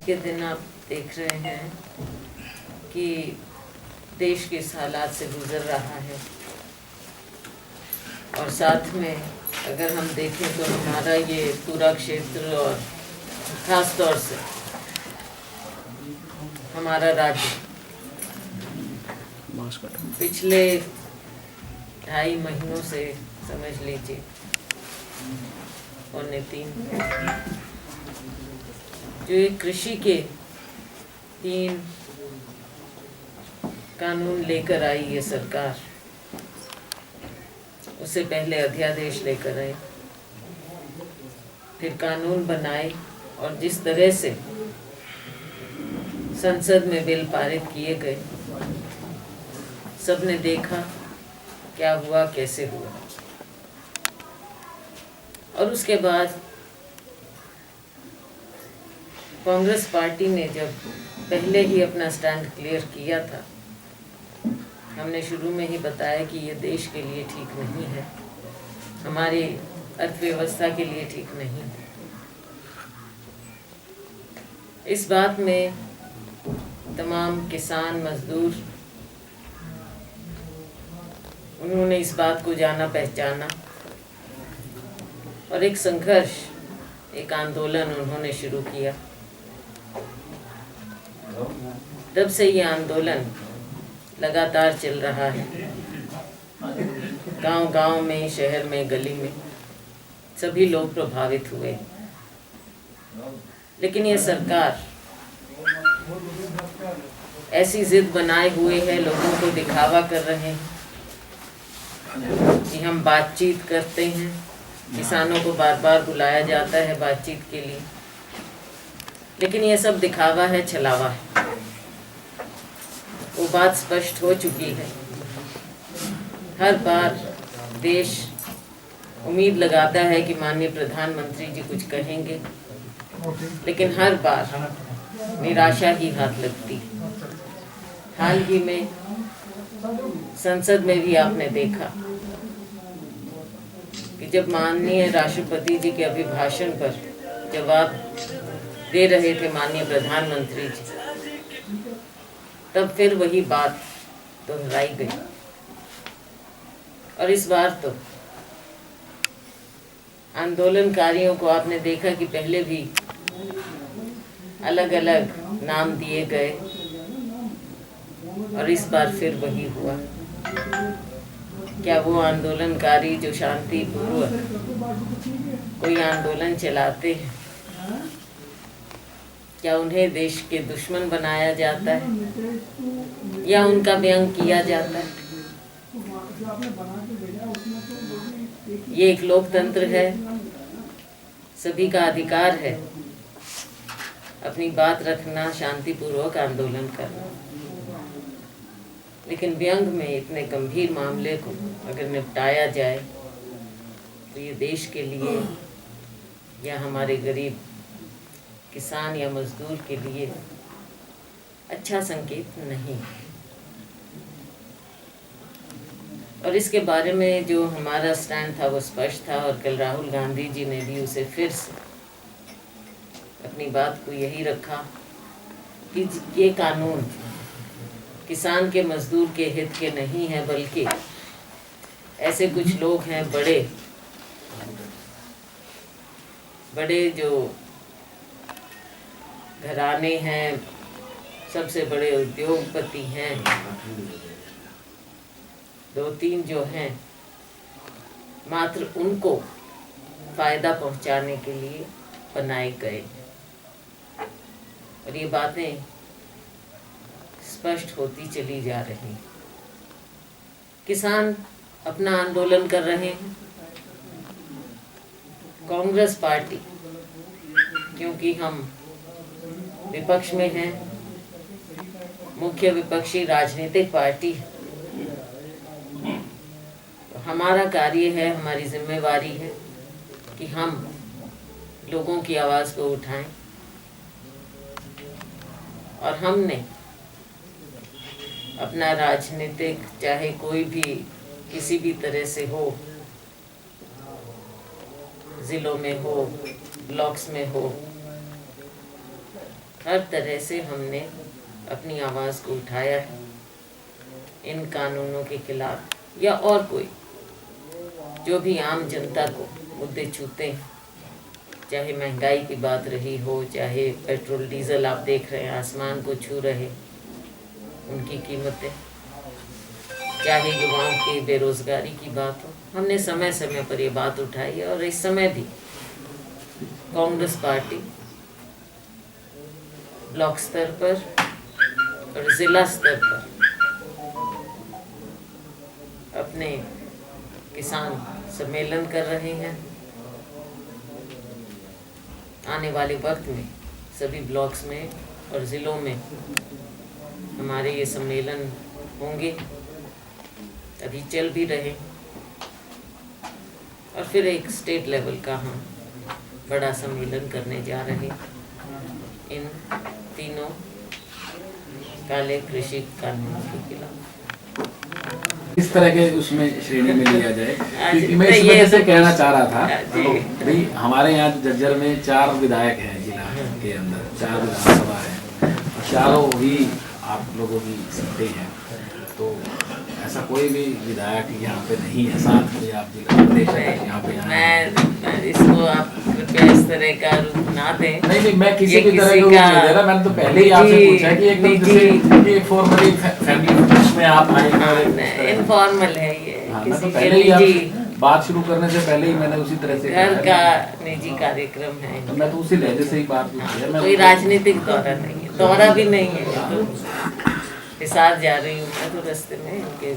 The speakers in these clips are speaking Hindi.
के दिन आप देख रहे हैं कि देश किस हालात से गुजर रहा है, और साथ में अगर हम देखें तो हमारा ये पूरा क्षेत्र और ख़ास तौर से हमारा राज्य पिछले 2.5 महीनों से समझ लीजिए 3 जो एक कृषि के 3 कानून लेकर आई ये सरकार, उससे पहले अध्यादेश लेकर आए, फिर कानून बनाए, और जिस तरह से संसद में बिल पारित किए गए, सबने देखा क्या हुआ, कैसे हुआ। और उसके बाद कांग्रेस पार्टी ने जब पहले ही अपना स्टैंड क्लियर किया था, हमने शुरू में ही बताया कि ये देश के लिए ठीक नहीं है, हमारी अर्थव्यवस्था के लिए ठीक नहीं है। इस बात में तमाम किसान मजदूर, उन्होंने इस बात को जाना पहचाना और एक संघर्ष, एक आंदोलन उन्होंने शुरू किया। तब से ये आंदोलन लगातार चल रहा है, गांव-गांव में, शहर में, गली में सभी लोग प्रभावित हुए। लेकिन ये सरकार ऐसी जिद बनाए हुए है, लोगों को दिखावा कर रहे हैं कि हम बातचीत करते हैं, किसानों को बार बार बुलाया जाता है बातचीत के लिए, लेकिन ये सब दिखावा है, छलावा है। वो बात स्पष्ट हो चुकी है। हर बार देश उम्मीद लगाता है कि माननीय प्रधानमंत्री जी कुछ कहेंगे, लेकिन हर बार निराशा ही हाथ लगती। हाल ही में संसद में भी आपने देखा कि जब माननीय राष्ट्रपति जी के अभिभाषण पर जवाब दे रहे थे माननीय प्रधानमंत्री जी, तब फिर वही बात दोहराई गई। और इस बार तो आंदोलनकारियों को आपने देखा कि पहले भी अलग अलग नाम दिए गए, और इस बार फिर वही हुआ। क्या वो आंदोलनकारी जो शांतिपूर्वक कोई आंदोलन चलाते हैं, क्या उन्हें देश के दुश्मन बनाया जाता है या उनका व्यंग किया जाता है? ये एक लोकतंत्र है, सभी का अधिकार है अपनी बात रखना, शांतिपूर्वक आंदोलन करना। लेकिन व्यंग में इतने गंभीर मामले को अगर निपटाया जाए तो ये देश के लिए या हमारे गरीब किसान या मजदूर के लिए अच्छा संकेत नहीं। और इसके बारे में जो हमारा स्टैंड था वो स्पष्ट था, और कल राहुल गांधी जी ने भी उसे फिर से अपनी बात को यही रखा कि ये कानून किसान के, मजदूर के हित के नहीं है, बल्कि ऐसे कुछ लोग हैं, बड़े जो घराने हैं, सबसे बड़े उद्योगपति हैं, 2-3 जो हैं, मात्र उनको फायदा पहुंचाने के लिए बनाए गए। और ये बातें स्पष्ट होती चली जा रही। किसान अपना आंदोलन कर रहे हैं, कांग्रेस पार्टी, क्योंकि हम विपक्ष में हैं, मुख्य विपक्षी राजनीतिक पार्टी, तो हमारा कार्य है, हमारी जिम्मेवारी है कि हम लोगों की आवाज़ को उठाएं। और हमने अपना राजनीतिक, चाहे कोई भी किसी भी तरह से हो, ज़िलों में हो, ब्लॉक्स में हो, हर तरह से हमने अपनी आवाज़ को उठाया है इन कानूनों के खिलाफ, या और कोई जो भी आम जनता को मुद्दे छूते हैं, चाहे महंगाई की बात रही हो, चाहे पेट्रोल डीजल आप देख रहे हैं आसमान को छू रहे उनकी कीमतें, चाहे युवाओं की बेरोजगारी की बात हो, हमने समय समय पर ये बात उठाई है। और इस समय भी कांग्रेस पार्टी ब्लॉक स्तर पर और जिला स्तर पर अपने किसान सम्मेलन कर रहे हैं। आने वाले वक्त में सभी ब्लॉक्स में और ज़िलों में हमारे ये सम्मेलन होंगे, अभी चल भी रहे, और फिर एक स्टेट लेवल का हम बड़ा सम्मेलन करने जा रहे इन तीनों काले कृषि कानूनों के खिलाफ। इस तरह के उसमें श्रेणी में लिया जाए, क्योंकि मैं इस वजह से कहना चाह रहा था भाई हमारे यहाँ झज्जर में 4 विधायक हैं जिला के अंदर, 4 विधानसभा है और चारों ही आप लोगों की सीटें हैं, तो ऐसा कोई भी विधायक यहाँ पे नहीं है साथ में आप जिला प्रदेश यहाँ पे। मैं इसको आप कृपया इस तरह का रूप ना दें। नहीं मैं किसी भी तरह का रूप नहीं दे रहा, मैंने तो पहले ही आपसे पूछा कि एकदम जैसे फॉर्मली फैमिली में आप आए, इनफॉर्मल है ये, किसी तो पहले ही आप बात शुरू करने से पहले ही मैंने उसी तरह से घर का निजी कार्यक्रम है, तो मैं तो उसी लहजे से ही बात पूछी है। कोई राजनीतिक दौरा नहीं है, दौरा भी नहीं है, तो हिसार जा रही हूँ मैं, तो रास्ते में इनके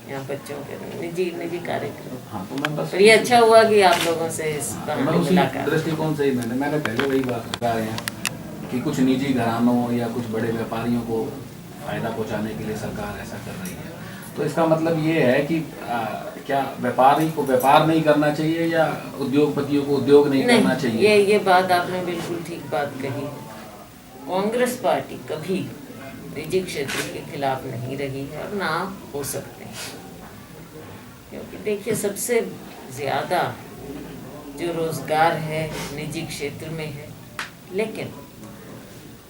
यहाँ बच्चों के निजी कार्यक्रम। हाँ तो मैं बस ये अच्छा हुआ कि आप लोगों से इस मुलाकात दृष्टिकोण से ही मैंने पहले वही बात बता रहे हैं कि कुछ निजी घरानों या कुछ बड़े व्यापारियों को फायदा पहुंचाने के लिए सरकार ऐसा कर रही है, तो इसका मतलब ये है कि क्या व्यापारी को व्यापार नहीं करना चाहिए या उद्योगपतियों को उद्योग नहीं करना चाहिए? ये बात आपने बिल्कुल ठीक बात कही। कांग्रेस पार्टी कभी निजी क्षेत्र के खिलाफ नहीं रही है और ना हो सकते हैं, क्योंकि देखिए सबसे ज़्यादा जो रोज़गार है निजी क्षेत्र में है, लेकिन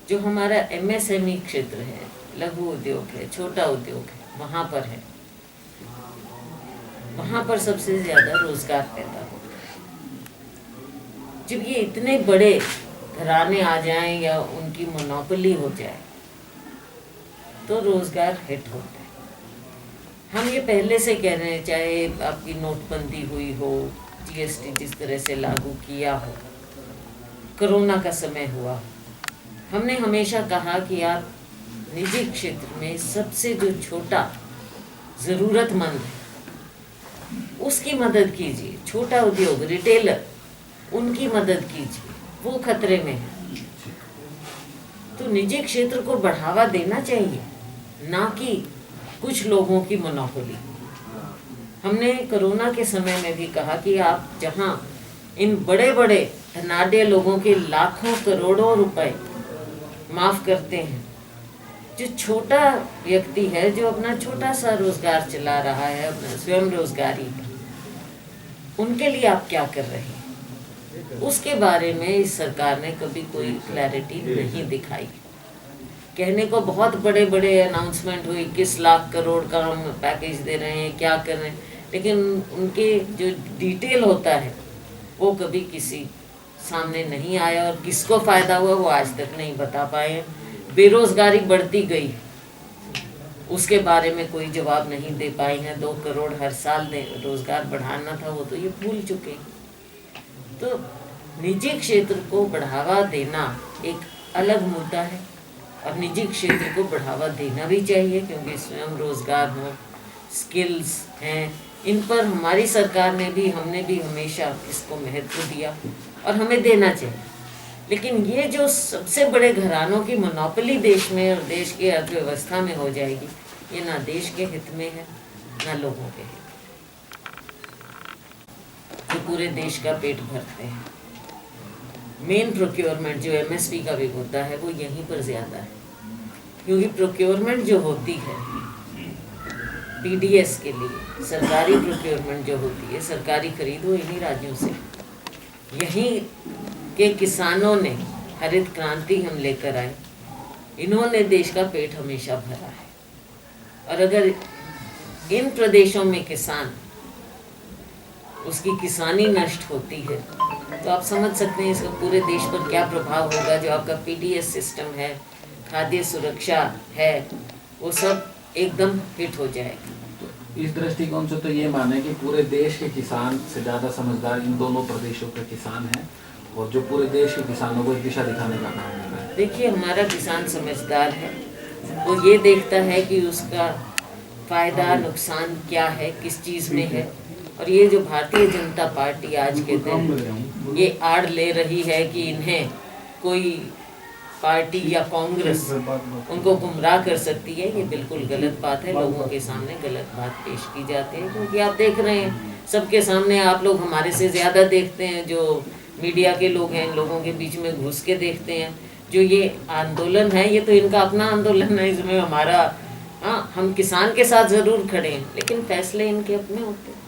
जो हमारा MSME क्षेत्र है, लघु उद्योग है, छोटा उद्योग है, वहाँ पर है, वहाँ पर सबसे ज़्यादा रोज़गार पैदा होता है। जब ये इतने बड़े घराने आ जाएं या उनकी मोनोपोली हो जाए तो रोज़गार हिट होता है। हम ये पहले से कह रहे हैं, चाहे आपकी नोटबंदी हुई हो, GST जिस तरह से लागू किया हो, कोरोना का समय हुआ, हमने हमेशा कहा कि आप निजी क्षेत्र में सबसे जो छोटा ज़रूरतमंद है उसकी मदद कीजिए, छोटा उद्योग रिटेलर उनकी मदद कीजिए, वो खतरे में है। तो निजी क्षेत्र को बढ़ावा देना चाहिए, ना कि कुछ लोगों की मोनोपोली। हमने कोरोना के समय में भी कहा कि आप जहां इन बड़े बड़े धनाढ्य लोगों के लाखों करोड़ों रुपए माफ़ करते हैं, जो छोटा व्यक्ति है जो अपना छोटा सा रोजगार चला रहा है, अपना स्वयं रोजगारी, उनके लिए आप क्या कर रहे हैं, उसके बारे में इस सरकार ने कभी कोई क्लैरिटी नहीं दिखाई। कहने को बहुत बड़े बड़े अनाउंसमेंट हुए, 21 लाख करोड़ का हम पैकेज दे रहे हैं, क्या कर रहे हैं, लेकिन उनके जो डिटेल होता है वो कभी किसी सामने नहीं आया, और किसको फ़ायदा हुआ वो आज तक नहीं बता पाए। बेरोज़गारी बढ़ती गई, उसके बारे में कोई जवाब नहीं दे पाए हैं। 2 करोड़ हर साल रोज़गार बढ़ाना था, वो तो ये भूल चुके। तो निजी क्षेत्र को बढ़ावा देना एक अलग मुद्दा है, और निजी क्षेत्र को बढ़ावा देना भी चाहिए, क्योंकि स्वयं रोज़गार हो, स्किल्स हैं, इन पर हमारी सरकार ने भी, हमने भी हमेशा इसको महत्व दिया और हमें देना चाहिए। लेकिन ये जो सबसे बड़े घरानों की मोनोपोली देश में और देश की अर्थव्यवस्था में हो जाएगी, ये ना देश के हित में है ना लोगों के हित, जो पूरे देश का पेट भरते हैं। मेन प्रोक्योरमेंट जो MSP का भी होता है वो यहीं पर ज़्यादा है, क्योंकि प्रोक्योरमेंट जो होती है PDS के लिए, सरकारी प्रोक्योरमेंट जो होती है, सरकारी खरीद, वो इन्हीं राज्यों से, यहीं के किसानों ने हरित क्रांति हम लेकर आए, इन्होंने देश का पेट हमेशा भरा है। और अगर इन प्रदेशों में किसान, उसकी किसानी नष्ट होती है तो आप समझ सकते हैं इसका पूरे देश पर क्या प्रभाव होगा। जो आपका पीडीएस सिस्टम है, खाद्य सुरक्षा है, वो सब एकदम हिट हो जाएगा। तो इस दृष्टिकोण से तो ये माने कि पूरे देश के किसान से ज़्यादा समझदार इन दोनों प्रदेशों के किसान हैं, और जो पूरे देश के किसानों को एक दिशा दिखाने का काम कर रहा है। देखिए, हमारा किसान समझदार है, वो ये देखता है कि उसका फायदा नुकसान क्या है, किस चीज़ में है। और ये जो भारतीय जनता पार्टी आज के दिन ये आड़ ले रही है कि इन्हें कोई पार्टी या कांग्रेस उनको गुमराह कर सकती है, ये बिल्कुल गलत बात है। लोगों के सामने गलत बात पेश की जाती है, क्योंकि आप देख रहे हैं सबके सामने, आप लोग हमारे से ज़्यादा देखते हैं, जो मीडिया के लोग हैं, लोगों के बीच में घुस के देखते हैं। जो ये आंदोलन है, ये तो इनका अपना आंदोलन है, इसमें हमारा, हाँ, हम किसान के साथ ज़रूर खड़े हैं, लेकिन फैसले इनके अपने होते हैं।